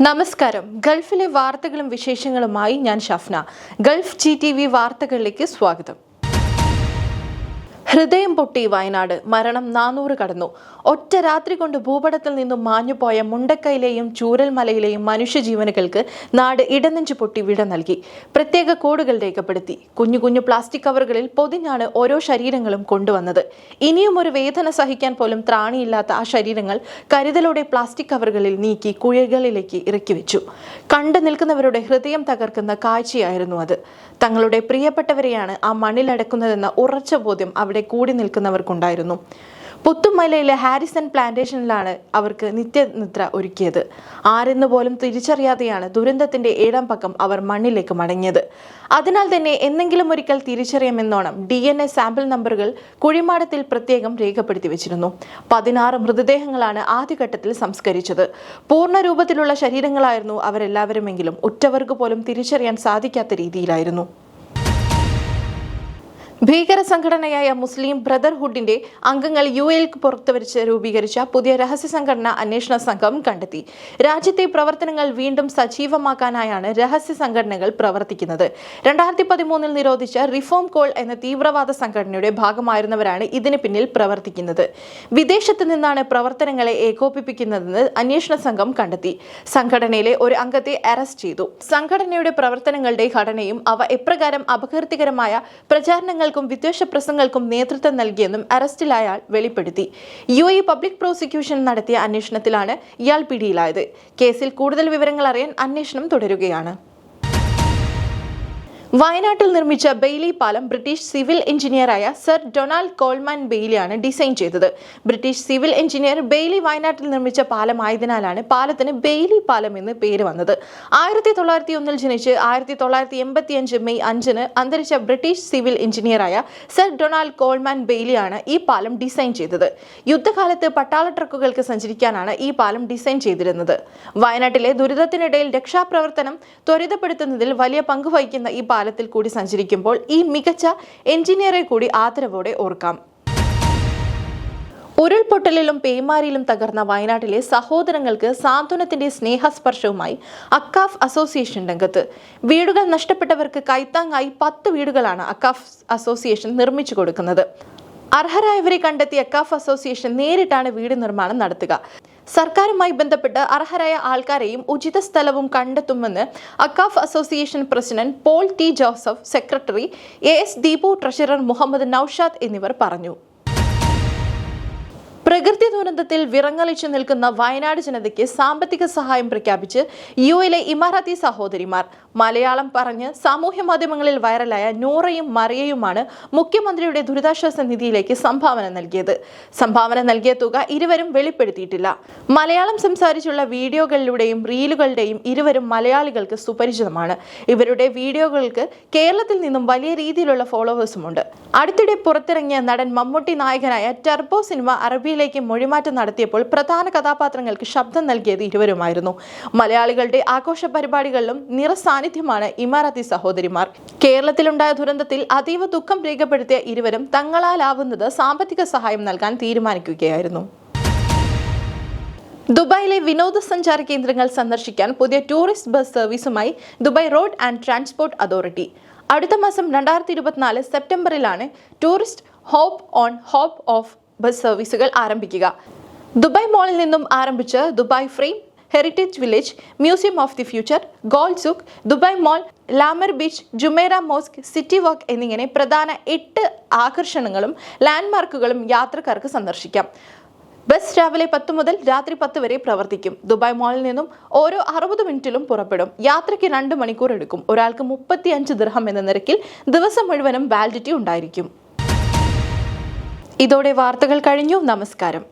നമസ്കാരം. ഗൾഫിലെ വാർത്തകളും വിശേഷങ്ങളുമായി ഞാൻ ഷഫ്ന. ഗൾഫ് GTV വാർത്തകളിലേക്ക് സ്വാഗതം. ഹൃദയം പൊട്ടി വയനാട്. മരണം 400 കടന്നു. ഒറ്റ രാത്രി കൊണ്ട് ഭൂപടത്തിൽ നിന്നും മാഞ്ഞുപോയ മുണ്ടക്കൈയിലെയും ചൂരൽമലയിലെയും മനുഷ്യജീവനുകൾക്ക് നാട് ഇടനെഞ്ചു പൊട്ടി വിട നൽകി. പ്രത്യേക കോഡുകൾ രേഖപ്പെടുത്തി. കുഞ്ഞു കുഞ്ഞു പ്ലാസ്റ്റിക് കവറുകളിൽ പൊതിഞ്ഞാണ് ഓരോ ശരീരങ്ങളും കൊണ്ടുവന്നത്. ഇനിയും ഒരു വേദന സഹിക്കാൻ പോലും ത്രാണിയില്ലാത്ത ആ ശരീരങ്ങൾ കരുതലോടെ പ്ലാസ്റ്റിക് കവറുകളിൽ നീക്കി കുഴികളിലേക്ക് ഇറക്കി വെച്ചു. കണ്ടു നിൽക്കുന്നവരുടെ ഹൃദയം തകർക്കുന്ന കാഴ്ചയായിരുന്നു അത്. തങ്ങളുടെ പ്രിയപ്പെട്ടവരെയാണ് ആ മണ്ണിലടക്കുന്നതെന്ന ഉറച്ച ബോധ്യം അവിടെ കൂടി നിൽക്കുന്നവർക്കുണ്ടായിരുന്നു. പുത്തുമലയിലെ ഹാരിസൺ പ്ലാന്റേഷനിലാണ് അവർക്ക് നിത്യനിദ്ര ഒരുക്കിയത്. ആരെന്ന് പോലും തിരിച്ചറിയാതെയാണ് ദുരന്തത്തിന്റെ 7ാം പക്കം അവർ മണ്ണിലേക്ക് മടങ്ങിയത്. അതിനാൽ തന്നെ എന്നെങ്കിലും ഒരിക്കൽ തിരിച്ചറിയാമെന്നോണം DNA സാമ്പിൾ നമ്പറുകൾ കുഴിമാടത്തിൽ പ്രത്യേകം രേഖപ്പെടുത്തി വെച്ചിരുന്നു. 16 മൃതദേഹങ്ങളാണ് ആദ്യഘട്ടത്തിൽ സംസ്കരിച്ചത്. പൂർണ്ണ രൂപത്തിലുള്ള ശരീരങ്ങളായിരുന്നു അവരെല്ലാവരുമെങ്കിലും ഉറ്റവർക്ക് പോലും തിരിച്ചറിയാൻ സാധിക്കാത്ത രീതിയിലായിരുന്നു. ഭീകര സംഘടനയായ മുസ്ലിം ബ്രദർഹുഡിന്റെ അംഗങ്ങൾ UAE പുറത്തുവച്ച് രൂപീകരിച്ച പുതിയ രഹസ്യ സംഘടന അന്വേഷണ സംഘം കണ്ടെത്തി. രാജ്യത്തെ പ്രവർത്തനങ്ങൾ വീണ്ടും സജീവമാക്കാനായാണ് രഹസ്യ സംഘടനകൾ പ്രവർത്തിക്കുന്നത്. 2013 നിരോധിച്ച റിഫോം കോൾ എന്ന തീവ്രവാദ സംഘടനയുടെ ഭാഗമായിരുന്നവരാണ് ഇതിന് പിന്നിൽ പ്രവർത്തിക്കുന്നത്. വിദേശത്ത് നിന്നാണ് പ്രവർത്തനങ്ങളെ ഏകോപിപ്പിക്കുന്നതെന്ന് അന്വേഷണ സംഘം കണ്ടെത്തി. സംഘടനയിലെ ഒരു അംഗത്തെ അറസ്റ്റ് ചെയ്തു. സംഘടനയുടെ പ്രവർത്തനങ്ങളുടെ ഘടനയും അവ എപ്രകാരം അപകീർത്തികരമായ പ്രചാരണങ്ങൾ വിദ്വേഷ പ്രസംഗങ്ങൾക്കും നേതൃത്വം നൽകിയെന്നും അറസ്റ്റിലായാൽ വെളിപ്പെടുത്തി. UAE പബ്ലിക് പ്രോസിക്യൂഷൻ നടത്തിയ അന്വേഷണത്തിലാണ് ഇയാൾ പിടിയിലായത്. കേസിൽ കൂടുതൽ വിവരങ്ങൾ അറിയാൻ അന്വേഷണം തുടരുകയാണ്. വയനാട്ടിൽ നിർമ്മിച്ച ബെയ്ലി പാലം ബ്രിട്ടീഷ് സിവിൽ എഞ്ചിനീയറായ സർ ഡൊണാൾഡ് കോൾമാൻ ബെയ്ലിയാണ് ഡിസൈൻ ചെയ്തത്. ബ്രിട്ടീഷ് സിവിൽ എഞ്ചിനീയർ ബെയ്ലി വയനാട്ടിൽ നിർമ്മിച്ച പാലമായതിനാലാണ് പാലത്തിന് ബെയ്ലി പാലം എന്ന് പേര് വന്നത്. 1901 ജനിച്ച് 1985 മെയ് 5 അന്തരിച്ച ബ്രിട്ടീഷ് സിവിൽ എഞ്ചിനീയറായ സർ ഡൊണാൾഡ് കോൾമാൻ ബെയ്ലിയാണ് ഈ പാലം ഡിസൈൻ ചെയ്തത്. യുദ്ധകാലത്ത് പട്ടാള ട്രക്കുകൾക്ക് സഞ്ചരിക്കാനാണ് ഈ പാലം ഡിസൈൻ ചെയ്തിരുന്നത്. വയനാട്ടിലെ ദുരിതത്തിനിടയിൽ രക്ഷാപ്രവർത്തനം ത്വരിതപ്പെടുത്തുന്നതിൽ വലിയ പങ്ക് വഹിക്കുന്ന ഈ പാലത്തിൽ കൂടി സഞ്ചരിക്കുമ്പോൾ ഈ മികച്ച എഞ്ചിനീയറെ കൂടി ആദരവോടെ ഓർക്കാം. ഉരുൾപൊട്ടലിലും പേമാരിയിലും തകർന്ന വയനാട്ടിലെ സഹോദരങ്ങൾക്ക് സാന്ത്വനത്തിന്റെ സ്നേഹസ്പർശവുമായി അക്കാഫ് അസോസിയേഷൻ രംഗത്ത്. വീടുകൾ നഷ്ടപ്പെട്ടവർക്ക് കൈത്താങ്ങായി 10 വീടുകളാണ് അക്കാഫ് അസോസിയേഷൻ നിർമ്മിച്ചു കൊടുക്കുന്നത്. അർഹരായവരെ കണ്ടെത്തി അക്കാഫ് അസോസിയേഷൻ നേരിട്ടാണ് വീട് നിർമ്മാണം നടത്തുക. സർക്കാരുമായി ബന്ധപ്പെട്ട് അർഹരായ ആൾക്കാരെയും ഉചിത സ്ഥലവും കണ്ടെത്തുമെന്ന് അക്കാഫ് association president Paul T Joseph, secretary AS Deepu, treasurer Muhammad Naushad എന്നിവർ പറഞ്ഞു. പ്രകൃതി ദുരന്തത്തിൽ വിറങ്ങലിച്ചു നിൽക്കുന്ന വയനാട് ജനതയ്ക്ക് സാമ്പത്തിക സഹായം പ്രഖ്യാപിച്ച് UAE ഇമാറാത്തി സഹോദരിമാർ. മലയാളം പറഞ്ഞ് സാമൂഹ്യ മാധ്യമങ്ങളിൽ വൈറലായ നൂറയും മറിയയുമാണ് മുഖ്യമന്ത്രിയുടെ ദുരിതാശ്വാസ നിധിയിലേക്ക് സംഭാവന നൽകിയത്. സംഭാവന നൽകിയ തുക ഇരുവരും വെളിപ്പെടുത്തിയിട്ടില്ല. മലയാളം സംസാരിച്ചുള്ള വീഡിയോകളിലൂടെയും റീലുകളുടെയും ഇരുവരും മലയാളികൾക്ക് സുപരിചിതമാണ്. ഇവരുടെ വീഡിയോകൾക്ക് കേരളത്തിൽ നിന്നും വലിയ രീതിയിലുള്ള ഫോളോവേഴ്സുമുണ്ട്. അടുത്തിടെ പുറത്തിറങ്ങിയ നടൻ മമ്മൂട്ടി നായകനായ ടർബോ സിനിമ അറബിയിലേക്ക് മൊഴിമാറ്റം നടത്തിയപ്പോൾ പ്രധാന കഥാപാത്രങ്ങൾക്ക് ശബ്ദം നൽകിയത് ഇരുവരുമായിരുന്നു. മലയാളികളുടെ ആഘോഷ പരിപാടികളിലും നിറസാന്നിധ്യമാണ് ഇമാറാത്തി സഹോദരിമാർ. കേരളത്തിലുണ്ടായ ദുരന്തത്തിൽ അതീവ ദുഃഖം രേഖപ്പെടുത്തിയ ഇരുവരും തങ്ങളാലാവുന്നത് സാമ്പത്തിക സഹായം നൽകാൻ തീരുമാനിക്കുകയായിരുന്നു. ദുബായിലെ വിനോദസഞ്ചാര കേന്ദ്രങ്ങൾ സന്ദർശിക്കാൻ പുതിയ ടൂറിസ്റ്റ് ബസ് സർവീസുമായി Dubai road and transport authority. അടുത്ത മാസം 2024 സെപ്റ്റംബറിലാണ് tourist hop on hop off bus സർവീസുകൾ ആരംഭിക്കുക. ദുബായ് മോളിൽ നിന്നും ആരംഭിച്ച് Dubai frame, heritage village, museum of the future, gold souk, Dubai mall, La Mer beach, Jumeirah mosque, city walk എന്നിങ്ങനെ പ്രധാന 8 ആകർഷണങ്ങളും ലാൻഡ്മാർക്കുകളും യാത്രക്കാർക്ക് സന്ദർശിക്കാം. ബസ് രാവിലെ 10 മുതൽ രാത്രി 10 വരെ പ്രവർത്തിക്കും. ദുബായ് മോളിൽ നിന്നും ഓരോ 60 മിനിറ്റിലും പുറപ്പെടും. യാത്രയ്ക്ക് 2 മണിക്കൂർ എടുക്കും. ഒരാൾക്ക് 35 ദിർഹം എന്ന നിരക്കിൽ ദിവസം മുഴുവനും വാലിഡിറ്റി ഉണ്ടായിരിക്കും. ഇതോടെ വാർത്തകൾ കഴിഞ്ഞു. നമസ്കാരം.